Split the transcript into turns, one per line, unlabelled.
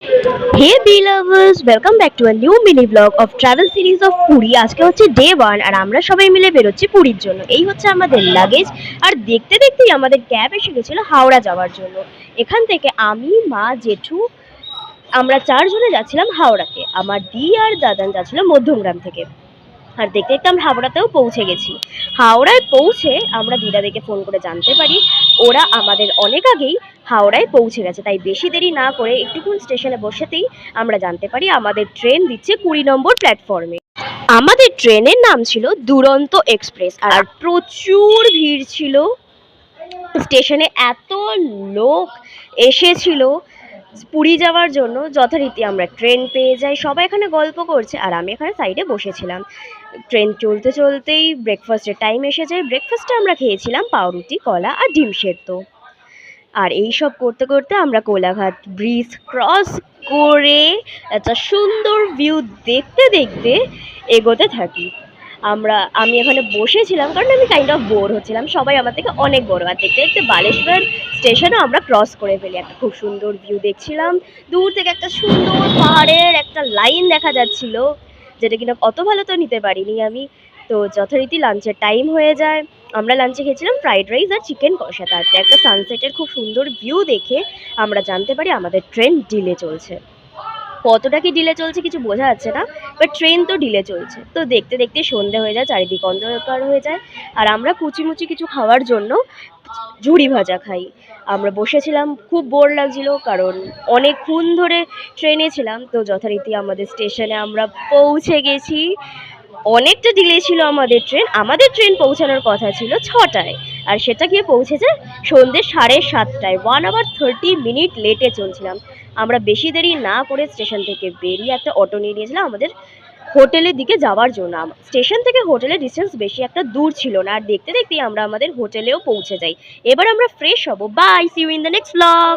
Hey bee lovers, welcome back to a new mini vlog of travel series of Puri. আজকে হচ্ছে day 1 আর আমরা সবাই মিলে বেরোচ্ছি পুরীর জন্য। এই হচ্ছে আমাদের লাগেজ আর দেখতে দেখতেই আমাদের ক্যাব এসে গেছিল হাওড়া যাওয়ার জন্য। এখান থেকে আমি, মা, জেঠু আমরা 4 জনে যাচ্ছিলাম হাওড়াতে। আমার দি আর দাদান যাচ্ছিল মধ্যমগ্রাম থেকে। আর দেখতে দেখতে আমরা হাওড়াতেও পৌঁছে গেছি। হাওড়ায় পৌঁছে আমরা দিদাদেরকে ফোন করে জানতে পারি ওরা আমাদের অনেক আগেই হাওড়ায় পৌঁছে গেছে। তাই বেশি দেরি না করে একটুক্ষণ স্টেশনে বসেতেই আমরা জানতে পারি আমাদের ট্রেন দিচ্ছে 20 নম্বর প্ল্যাটফর্মে। আমাদের ট্রেনের নাম ছিল দুরন্ত এক্সপ্রেস আর প্রচুর ভিড় ছিল স্টেশনে। এত লোক এসেছিল পুরী যাওয়ার জন্য। যথারীতি আমরা ট্রেন পেয়ে যাই, সবাই এখানে গল্প করছে আর আমি এখানে সাইডে বসেছিলাম। ট্রেন চলতে চলতেই ব্রেকফাস্টের টাইম এসে যায়। ব্রেকফাস্টে আমরা খেয়েছিলাম পাউরুটি, কলা আর ডিম সেদ্ধ। আর এই সব করতে করতে আমরা কোলাঘাট ব্রিজ ক্রস করে একটা সুন্দর ভিউ দেখতে দেখতে এগোতে থাকি। আমি এখানে বসেছিলাম কারণ আমি কাইন্ড অফ বোর হচ্ছিলাম, সবাই আমার থেকে অনেক বড়। আর দেখতে দেখতে বালেশ্বর স্টেশনও আমরা ক্রস করে ফেলি। একটা খুব সুন্দর ভিউ দেখছিলাম, দূর থেকে একটা সুন্দর পাহাড়ের একটা লাইন দেখা যাচ্ছিল, যেটা কিনা অত ভালো তো নিতে পারিনি আমি। তো যথারীতি লাঞ্চের টাইম হয়ে যায়। আমরা লাঞ্চে খেয়েছিলাম ফ্রাইড রাইস আর চিকেন কষা। তারপরে একটা সানসেটের খুব সুন্দর ভিউ দেখে আমরা জানতে পারি আমাদের ট্রেন ডিলে চলছে। কতটা কি ডিলে চলছে কিছু বোঝা যাচ্ছে না, বাট ট্রেন তো ডিলে চলছে। তো দেখতে দেখতে সন্ধে হয়ে যায়, চারিদিক অন্ধকার হয়ে যায়। আর আমরা কুচিমুচি কিছু খাওয়ার জন্য ঝুড়ি ভাজা খাই। আমরা বসেছিলাম, খুব বোর লাগছিল কারণ অনেকক্ষণ ধরে ট্রেনে ছিলাম। তো যথারীতি আমাদের স্টেশনে আমরা পৌঁছে গেছি। অনেকটা ডিলে ছিল আমাদের ট্রেন পৌঁছানোর কথা ছিল 6টায়, আর সেটা গিয়ে পৌঁছেছে সন্ধ্যে 7:30টায়। 1 hour 30 minute লেটে চলছিলাম। আমরা বেশি দেরি না করে স্টেশন থেকে বেরিয়ে একটা অটো নিয়ে নিয়েছিলাম আমাদের হোটেলের দিকে যাওয়ার জন্য। স্টেশন থেকে হোটেলের ডিস্টেন্স বেশি একটা দূর ছিল না। আর দেখতে দেখতেই আমরা আমাদের হোটেলেও পৌঁছে যাই। এবার আমরা ফ্রেশ হব। Bye, see you in the next blog.